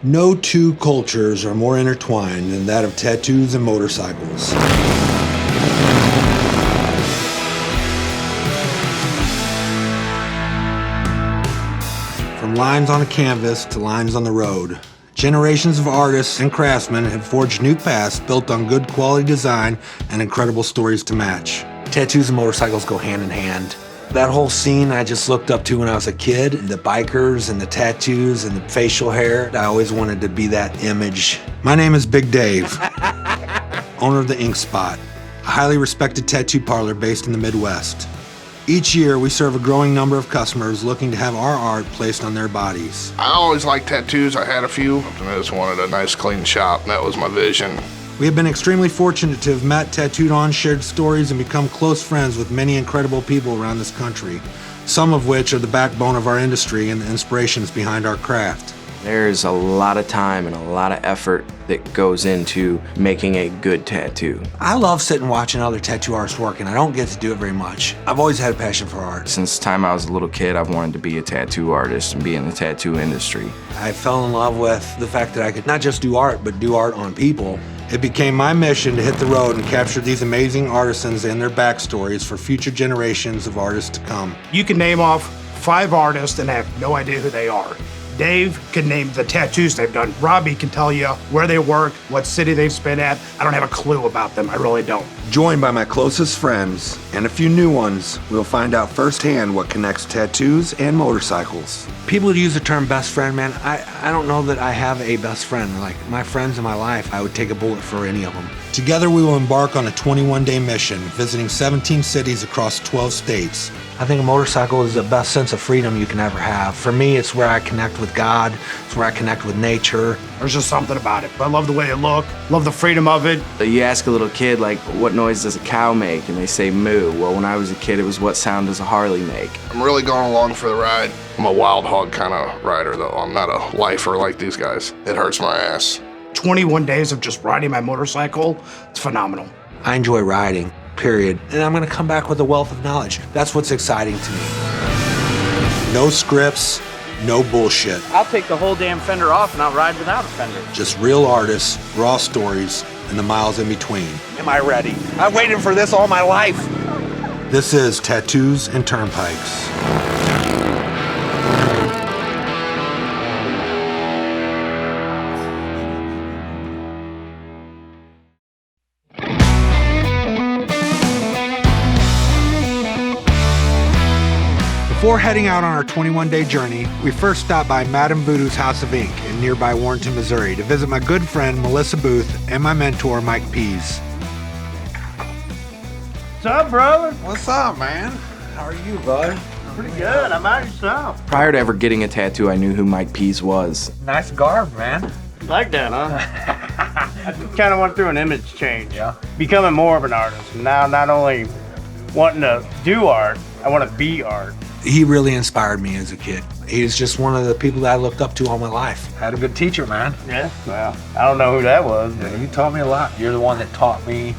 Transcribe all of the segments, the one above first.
No two cultures are more intertwined than that of tattoos and motorcycles. From lines on a canvas to lines on the road, generations of artists and craftsmen have forged new paths built on good quality design and incredible stories to match. Tattoos and motorcycles go hand in hand. That whole scene I just looked up to when I was a kid, the bikers and the tattoos and the facial hair, I always wanted to be that image. My name is Big Dave, owner of the Ink Spot, a highly respected tattoo parlor based in the Midwest. Each year, we serve a growing number of customers looking to have our art placed on their bodies. I always liked tattoos. I had a few, and I just wanted a nice, clean shop, and that was my vision. We have been extremely fortunate to have met, tattooed on, shared stories, and become close friends with many incredible people around this country, some of which are the backbone of our industry and the inspirations behind our craft. There's a lot of time and a lot of effort that goes into making a good tattoo. I love sitting watching other tattoo artists work, and I don't get to do it very much. I've always had a passion for art. Since the time I was a little kid, I've wanted to be a tattoo artist and be in the tattoo industry. I fell in love with the fact that I could not just do art, but do art on people. It became my mission to hit the road and capture these amazing artisans and their backstories for future generations of artists to come. You can name off 5 artists and have no idea who they are. Dave can name the tattoos they've done. Robbie can tell you where they work, what city they've spent at. I don't have a clue about them, I really don't. Joined by my closest friends and a few new ones, we'll find out firsthand what connects tattoos and motorcycles. People use the term best friend, man. I don't know that I have a best friend. Like, my friends in my life, I would take a bullet for any of them. Together we will embark on a 21-day mission, visiting 17 cities across 12 states. I think a motorcycle is the best sense of freedom you can ever have. For me, it's where I connect with God. It's where I connect with nature. There's just something about it. I love the way they look, love the freedom of it. You ask a little kid, like, what noise does a cow make? And they say moo. Well, when I was a kid, it was what sound does a Harley make? I'm really going along for the ride. I'm a wild hog kind of rider, though. I'm not a lifer like these guys. It hurts my ass. 21 days of just riding my motorcycle, it's phenomenal. I enjoy riding, period. And I'm gonna come back with a wealth of knowledge. That's what's exciting to me. No scripts, no bullshit. I'll take the whole damn fender off and I'll ride without a fender. Just real artists, raw stories, and the miles in between. Am I ready? I've waited for this all my life. This is Tattoos and Turnpikes. Before heading out on our 21-day journey, we first stopped by Madame Voodoo's House of Ink in nearby Warrenton, Missouri to visit my good friend Malissa Booth and my mentor Mike Pease. What's up, brother? What's up, man? How are you, bud? Pretty good. How about yourself? Prior to ever getting a tattoo, I knew who Mike Pease was. Nice garb, man. Like that, huh? I just kind of went through an image change. Yeah. Becoming more of an artist. Now, not only wanting to do art, I want to be art. He really inspired me as a kid. He was just one of the people that I looked up to all my life. Had a good teacher, man. Yeah, well, I don't know who that was. Yeah, you taught me a lot. You're the one that taught me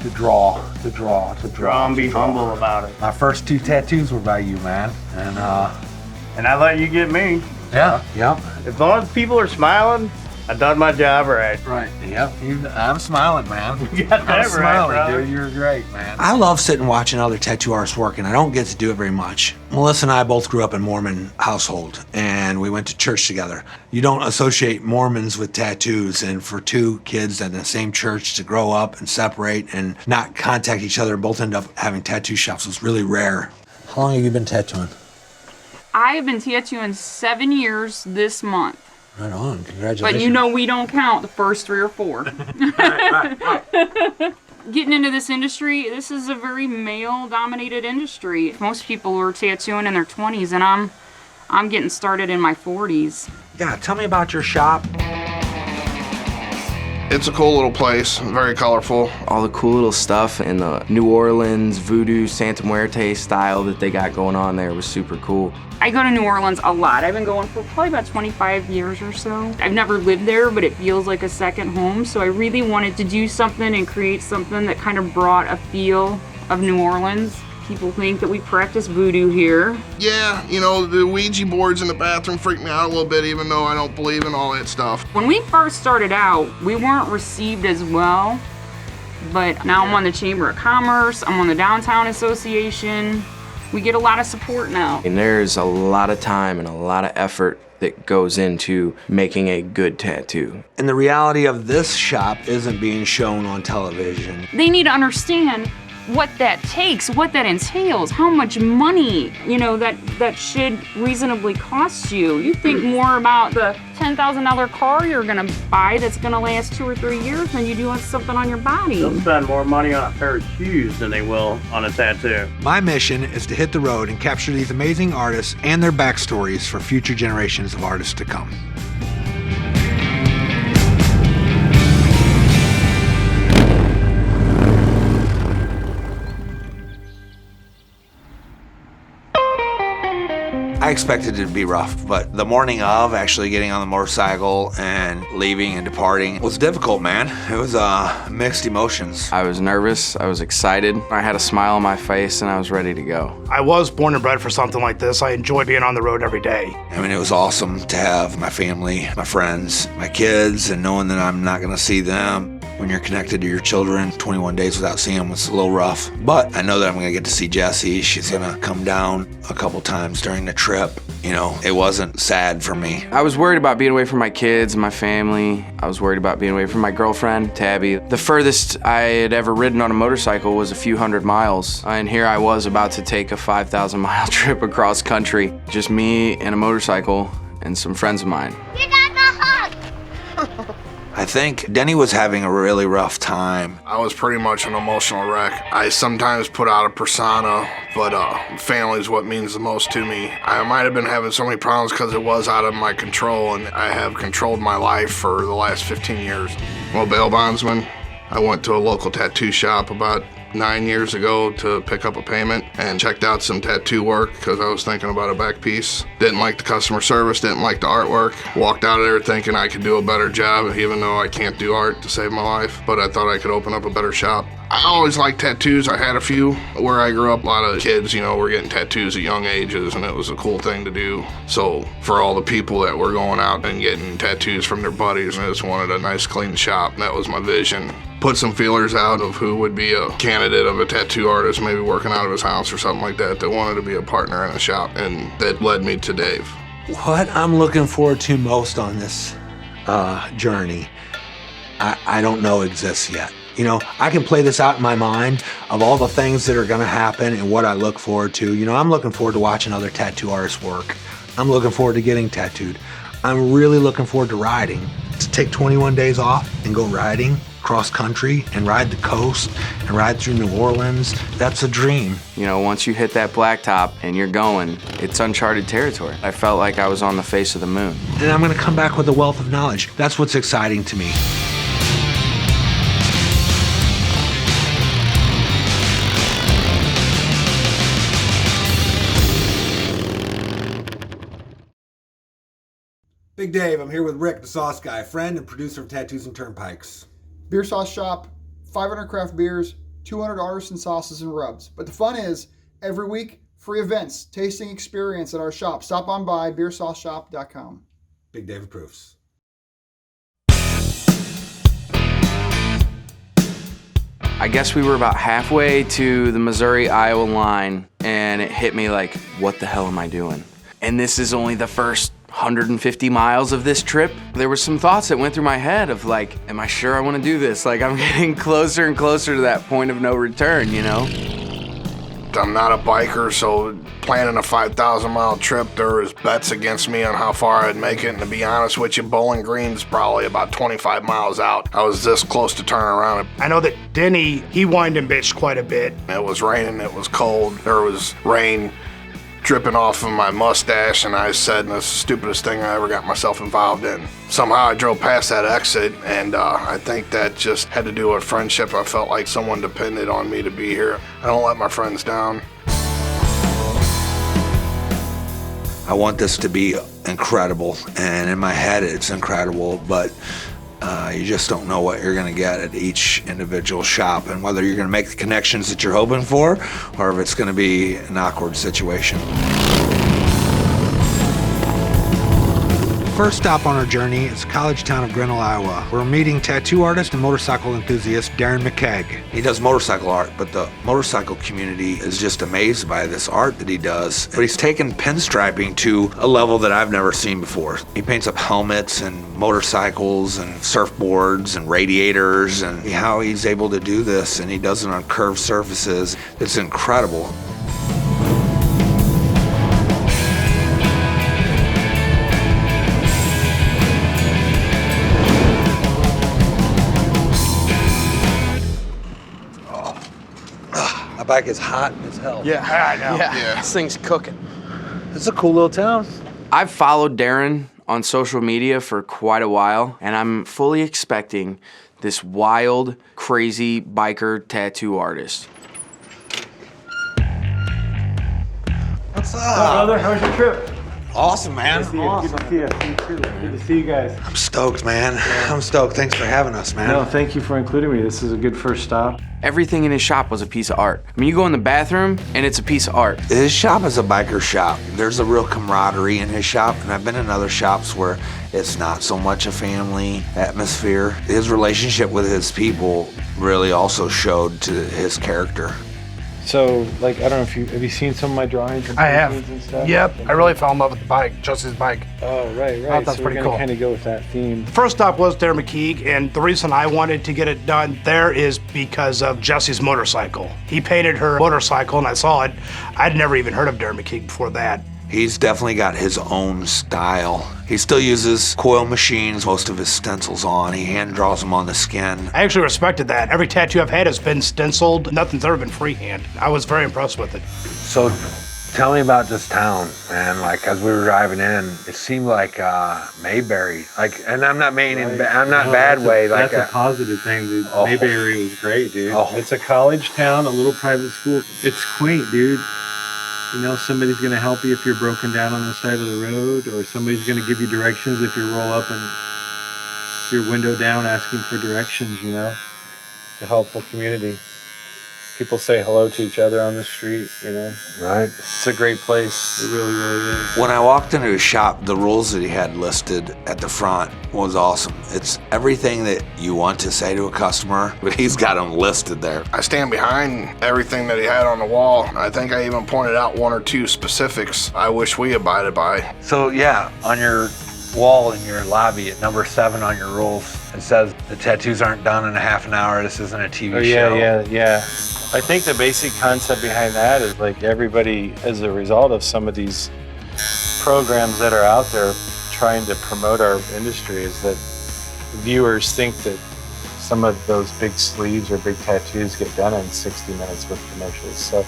to draw and be humble about it. My first 2 tattoos were by you, man. And I let you get me. yeah, yep. As long as people are smiling, I done my job right. Right, yep. I'm smiling, man. You got that I'm right, smiling, brother. dude. You're great, man. I love sitting watching other tattoo artists work, and I don't get to do it very much. Melissa and I both grew up in Mormon household, and we went to church together. You don't associate Mormons with tattoos, and for 2 kids in the same church to grow up and separate and not contact each other and both end up having tattoo shops was really rare. How long have you been tattooing? I've been tattooing 7 years this month. Right on, congratulations. But you know we don't count the first 3 or 4. Getting into this industry, this is a very male-dominated industry. Most people are tattooing in their 20s, and I'm getting started in my 40s. Yeah, tell me about your shop. It's a cool little place, very colorful. All the cool little stuff in the New Orleans, Voodoo, Santa Muerte style that they got going on there was super cool. I go to New Orleans a lot. I've been going for probably about 25 years or so. I've never lived there, but it feels like a second home, so I really wanted to do something and create something that kind of brought a feel of New Orleans. People think that we practice voodoo here. Yeah, you know, the Ouija boards in the bathroom freak me out a little bit, even though I don't believe in all that stuff. When we first started out, we weren't received as well, but now I'm on the Chamber of Commerce, I'm on the Downtown Association. We get a lot of support now. And there's a lot of time and a lot of effort that goes into making a good tattoo. And the reality of this shop isn't being shown on television. They need to understand what that takes, what that entails, how much money, you know, that should reasonably cost you. You think more about the $10,000 car you're gonna buy that's gonna last 2 or 3 years than you do on something on your body. They'll spend more money on a pair of shoes than they will on a tattoo. My mission is to hit the road and capture these amazing artists and their backstories for future generations of artists to come. I expected it to be rough, but the morning of actually getting on the motorcycle and leaving and departing was difficult, man. It was mixed emotions. I was nervous, I was excited, I had a smile on my face, and I was ready to go. I was born and bred for something like this. I enjoy being on the road every day. I mean, it was awesome to have my family, my friends, my kids, and knowing that I'm not gonna see them. When you're connected to your children, 21 days without seeing them was a little rough. But I know that I'm gonna get to see Jessie. She's gonna come down a couple times during the trip. You know, it wasn't sad for me. I was worried about being away from my kids and my family. I was worried about being away from my girlfriend, Tabby. The furthest I had ever ridden on a motorcycle was a few hundred miles. And here I was about to take a 5,000-mile trip across country. Just me and a motorcycle and some friends of mine. You got the hug! I think Denny was having a really rough time. I was pretty much an emotional wreck. I sometimes put out a persona, but family's what means the most to me. I might have been having so many problems because it was out of my control, and I have controlled my life for the last 15 years. I'm a bail bondsman. I went to a local tattoo shop about 9 years ago to pick up a payment and checked out some tattoo work because I was thinking about a back piece. Didn't like the customer service, didn't like the artwork. Walked out of there thinking I could do a better job, even though I can't do art to save my life, but I thought I could open up a better shop. I always liked tattoos. I had a few. Where I grew up, a lot of kids, you know, were getting tattoos at young ages, and it was a cool thing to do. So for all the people that were going out and getting tattoos from their buddies, I just wanted a nice, clean shop, and that was my vision. Put some feelers out of who would be a candidate of a tattoo artist, maybe working out of his house or something like that wanted to be a partner in a shop, and that led me to Dave. What I'm looking forward to most on this journey, I don't know exists yet. You know, I can play this out in my mind of all the things that are gonna happen and what I look forward to. You know, I'm looking forward to watching other tattoo artists work. I'm looking forward to getting tattooed. I'm really looking forward to riding. To take 21 days off and go riding cross country and ride the coast and ride through New Orleans, that's a dream. You know, once you hit that blacktop and you're going, it's uncharted territory. I felt like I was on the face of the moon. And I'm gonna come back with a wealth of knowledge. That's what's exciting to me. Big Dave, I'm here with Rick, the Sauce Guy, friend and producer of Tattoos and Turnpikes. Beer sauce shop, 500 craft beers, 200 artisan sauces and rubs. But the fun is, every week, free events, tasting experience at our shop. Stop on by, beersauceshop.com. Big Dave approves. I guess we were about halfway to the Missouri-Iowa line, and it hit me like, what the hell am I doing? And this is only the first 150 miles of this trip. There were some thoughts that went through my head of like, am I sure I want to do this? Like, I'm getting closer and closer to that point of no return, you know? I'm not a biker, so planning a 5,000-mile trip, there was bets against me on how far I'd make it, and to be honest with you, Bowling Green's probably about 25 miles out. I was this close to turning around. I know that Denny, he whined and bitched quite a bit. It was raining, it was cold, there was rain dripping off of my mustache, and I said, that's the stupidest thing I ever got myself involved in. Somehow I drove past that exit, and I think that just had to do with friendship. I felt like someone depended on me to be here. I don't let my friends down. I want this to be incredible, and in my head it's incredible, but You just don't know what you're gonna get at each individual shop and whether you're gonna make the connections that you're hoping for or if it's gonna be an awkward situation. First stop on our journey is the college town of Grinnell, Iowa. We're meeting tattoo artist and motorcycle enthusiast Darren McKeag. He does motorcycle art, but the motorcycle community is just amazed by this art that he does. But he's taken pinstriping to a level that I've never seen before. He paints up helmets and motorcycles and surfboards and radiators, and how he's able to do this, and he does it on curved surfaces. It's incredible. Bike is hot as hell. Yeah, I know. yeah. This thing's cooking. It's a cool little town. I've followed Darren on social media for quite a while, and I'm fully expecting this wild, crazy biker tattoo artist. What's up? Brother, how was your trip? Awesome, man. Good to see you. Good to see you guys. I'm stoked, man. I'm stoked. Thanks for having us, man. No, thank you for including me. This is a good first stop. Everything in his shop was a piece of art. I mean, you go in the bathroom, and it's a piece of art. His shop is a biker shop. There's a real camaraderie in his shop, and I've been in other shops where it's not so much a family atmosphere. His relationship with his people really also showed to his character. So, like, I don't know if have you seen some of my drawings and I have. paintings and stuff? Yep. I really fell in love with the bike, Jesse's bike. Oh, right. thought that's so pretty we're cool. gonna kind of go with that theme. First stop was Darren McKeag, and the reason I wanted to get it done there is because of Jesse's motorcycle. He painted her motorcycle, and I saw it. I'd never even heard of Darren McKeag before that. He's definitely got his own style. He still uses coil machines, most of his stencils on. He hand draws them on the skin. I actually respected that. Every tattoo I've had has been stenciled. Nothing's ever been freehand. I was very impressed with it. So tell me about this town, man. Like, as we were driving in, it seemed like Mayberry. Like, and I'm not meaning, I'm not bad way. Like That's a positive thing, dude. Oh. Mayberry was great, dude. Oh. It's a college town, a little private school. It's quaint, dude. You know, somebody's gonna help you if you're broken down on the side of the road, or somebody's gonna give you directions if you roll up and your window down asking for directions, you know? It's a helpful community. People say hello to each other on the street, you know? right? It's a great place. It really, really is. When I walked into his shop, the rules that he had listed at the front was awesome. It's everything that you want to say to a customer, but he's got them listed there. I stand behind everything that he had on the wall. I think I even pointed out one or two specifics I wish we abided by. So yeah, on your wall in your lobby at number 7 on your rules, it says the tattoos aren't done in a half an hour. This isn't a TV show. Yeah. I think the basic concept behind that is like everybody, as a result of some of these programs that are out there trying to promote our industry, is that viewers think that some of those big sleeves or big tattoos get done in 60 minutes with commercials. So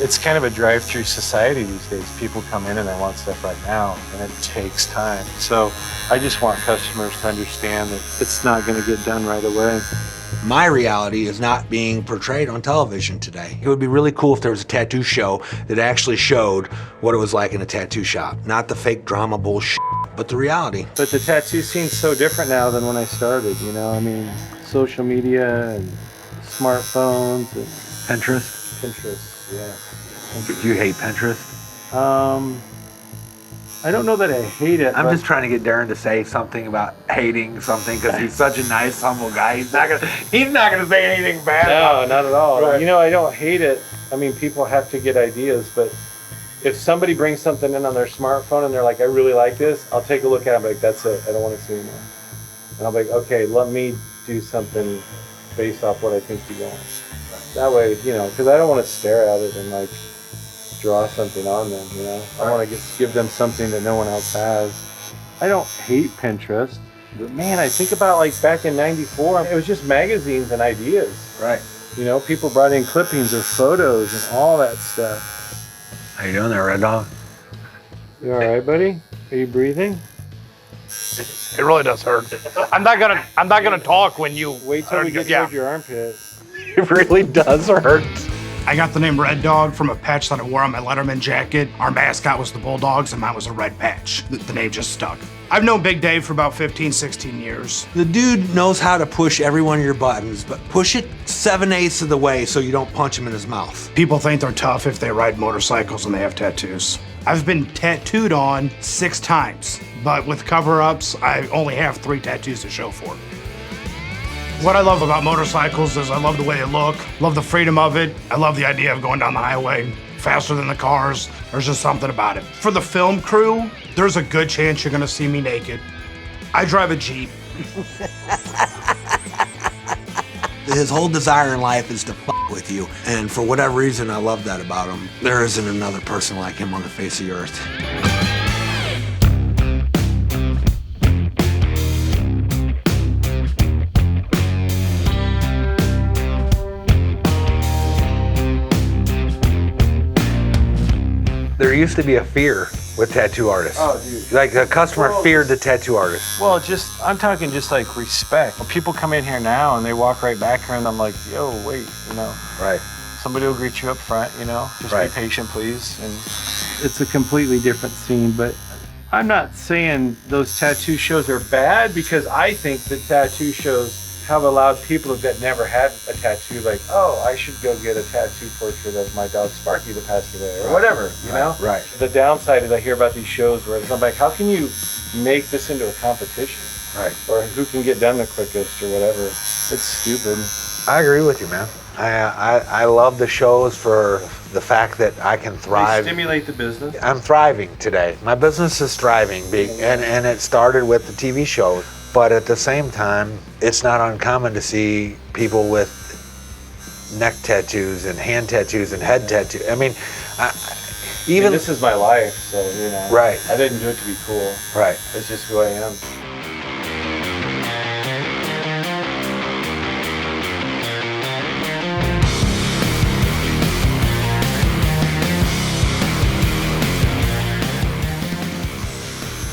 it's kind of a drive-through society these days. People come in and they want stuff right now, and it takes time. So I just want customers to understand that it's not going to get done right away. My reality is not being portrayed on television today. It would be really cool if there was a tattoo show that actually showed what it was like in a tattoo shop. Not the fake drama bullshit, but the reality. But the tattoo scene's so different now than when I started, you know? I mean, social media and smartphones and Pinterest, yeah. Do you hate Pinterest? I don't know that I hate it. I'm but just trying to get Darren to say something about hating something because he's such a nice, humble guy. He's not gonna say anything bad. No, not at all. Right. You know, I don't hate it. I mean, people have to get ideas, but if somebody brings something in on their smartphone and they're like, I really like this, I'll take a look at it and be like, that's it. I don't want to see anymore. And I'll be like, okay, let me do something based off what I think you want. That way, you know, because I don't want to stare at it and like draw something on them, you know? I want to give them something that no one else has. I don't hate Pinterest, but man, I think about like back in '94, it was just magazines and ideas. Right. You know, people brought in clippings or photos and all that stuff. How you doing there, Red Dog? You all right, buddy? Are you breathing? It really does hurt. I'm not gonna talk when you Wait till we get yeah. toward your armpit. It really does hurt. I got the name Red Dog from a patch that I wore on my Letterman jacket. Our mascot was the Bulldogs, and mine was a red patch. The name just stuck. I've known Big Dave for about 15, 16 years. The dude knows how to push every one of your buttons, but push it 7/8 of the way so you don't punch him in his mouth. People think they're tough if they ride motorcycles and they have tattoos. I've been tattooed on 6 times, but with cover-ups, I only have 3 tattoos to show for it. What I love about motorcycles is I love the way they look, love the freedom of it. I love the idea of going down the highway faster than the cars. There's just something about it. For the film crew, there's a good chance you're gonna see me naked. I drive a Jeep. His whole desire in life is to f with you, and for whatever reason, I love that about him. There isn't another person like him on the face of the earth. There used to be a fear with tattoo artists. Oh, dude. Like the customer feared the tattoo artist. Well, I'm talking just like respect. When people come in here now and they walk right back here and I'm like, yo, wait, you know. Right. Somebody will greet you up front, you know. Just Right. be patient, please. And it's a completely different scene, but I'm not saying those tattoo shows are bad because I think that tattoo shows have allowed people that never had a tattoo, like, oh, I should go get a tattoo portrait of my dog Sparky that passed away, or whatever, you know? Right. The downside is I hear about these shows where I'm like, how can you make this into a competition? Right. Or who can get done the quickest or whatever. It's stupid. I agree with you, man. I love the shows for the fact that I can They thrive. stimulate the business. I'm thriving today. My business is thriving, and it started with the TV shows. But at the same time, it's not uncommon to see people with neck tattoos and hand tattoos and head tattoos. I mean, even this is my life, so, you know. Right. I didn't do it to be cool. Right. It's just who I am.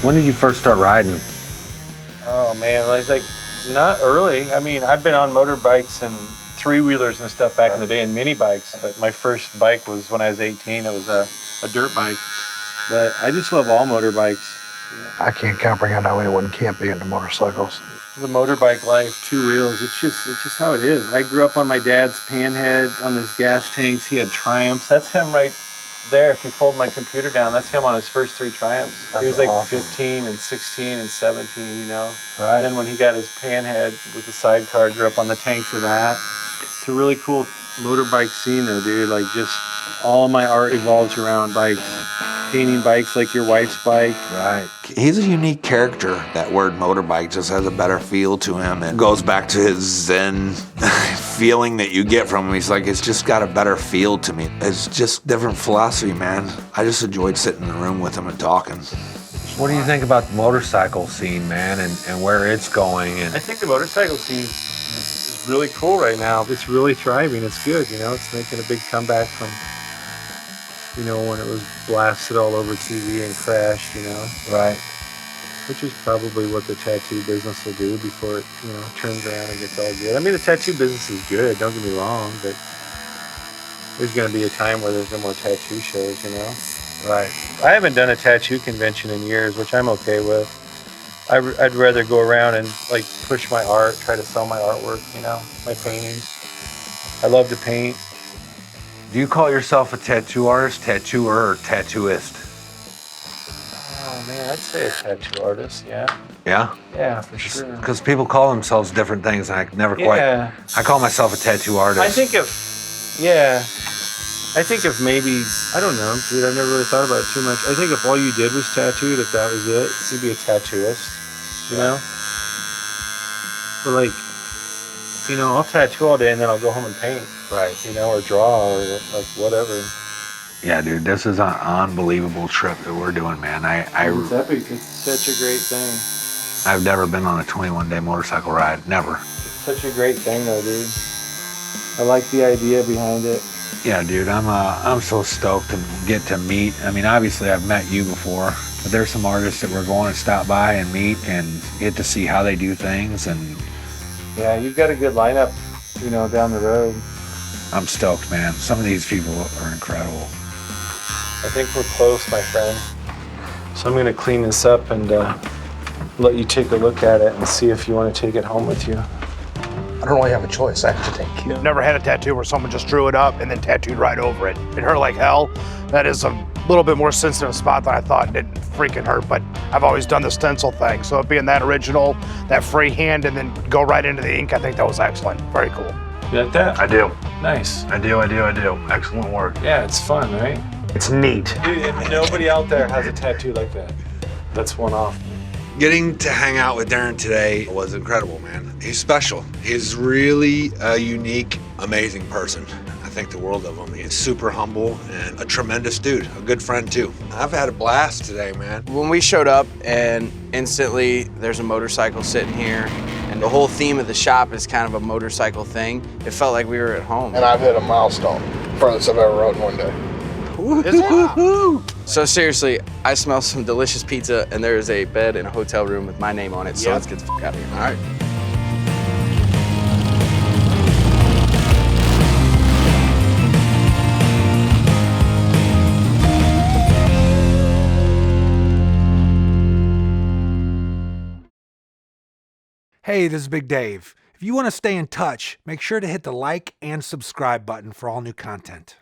When did you first start riding? Oh man, it's like not early. I mean, I've been on motorbikes and 3-wheelers and stuff back in the day and mini bikes, but my first bike was when I was 18. It was a dirt bike. But I just love all motorbikes. I can't comprehend how anyone can't be into motorcycles. The motorbike life, 2 wheels, it's just how it is. I grew up on my dad's Panhead, on his gas tanks. He had Triumphs. That's him right there. If you fold my computer down, that's him on his first 3 Triumphs. He was like awesome. 15 and 16 and 17, you know. Right. And then when he got his Panhead with the sidecar, grew up on the tanks of that. It's a really cool motorbike scene though, dude. Like just all of my art evolves around bikes. Painting bikes like your wife's bike. Right. He's a unique character. That word motorbike just has a better feel to him. It goes back to his Zen feeling that you get from him. He's like, it's just got a better feel to me. It's just different philosophy, man. I just enjoyed sitting in the room with him and talking. What do you think about the motorcycle scene, man, and where it's going? And I think the motorcycle scene is really cool right now. It's really thriving. It's good, you know. It's making a big comeback from, you know, when it was blasted all over TV and crashed, you know. Right. Which is probably what the tattoo business will do before it, you know, turns around and gets all good. I mean, the tattoo business is good, don't get me wrong, but there's going to be a time where there's no more tattoo shows, you know. Right. I haven't done a tattoo convention in years, which I'm okay with. I'd rather go around and, like, push my art, try to sell my artwork, you know, my paintings. I love to paint. Do you call yourself a tattoo artist, tattooer, or tattooist? Oh man, I'd say a tattoo artist, yeah. Yeah? Yeah, for sure. Because people call themselves different things, and I never Yeah. I call myself a tattoo artist. I think if maybe, I don't know, dude, I've never really thought about it too much. I think if all you did was tattooed, if that was it, you'd be a tattooist, you know? But like, you know, I'll tattoo all day and then I'll go home and paint. Right. You know, or draw, or like whatever. Yeah, dude, this is an unbelievable trip that we're doing, man. It's epic. It's such a great thing. I've never been on a 21-day motorcycle ride, never. It's such a great thing though, dude. I like the idea behind it. Yeah, dude, I'm so stoked to get to meet. I mean, obviously I've met you before, but there's some artists that we're going to stop by and meet and get to see how they do things. And yeah, you've got a good lineup, you know, down the road. I'm stoked, man. Some of these people are incredible. I think we're close, my friend. So I'm gonna clean this up and let you take a look at it and see if you want to take it home with you. I don't really have a choice. I have to take care. Never had a tattoo where someone just drew it up and then tattooed right over it. It hurt like hell. That is a little bit more sensitive spot than I thought. It didn't freaking hurt, but I've always done the stencil thing. So it being that original, that freehand, and then go right into the ink, I think that was excellent. Very cool. You like that? I do. Nice. I do. Excellent work. Yeah, it's fun, right? It's neat. Nobody out there has a tattoo like that. That's one off. Getting to hang out with Darren today was incredible, man. He's special. He's really a unique, amazing person. I think the world of him. He's super humble and a tremendous dude, a good friend too. I've had a blast today, man. When we showed up and instantly there's a motorcycle sitting here and the whole theme of the shop is kind of a motorcycle thing, it felt like we were at home. And I've hit a milestone. Furthest I've ever rode in one day. So seriously, I smell some delicious pizza and there is a bed in a hotel room with my name on it, so let's get the fuck out of here. All right. Hey, this is Big Dave. If you want to stay in touch, make sure to hit the like and subscribe button for all new content.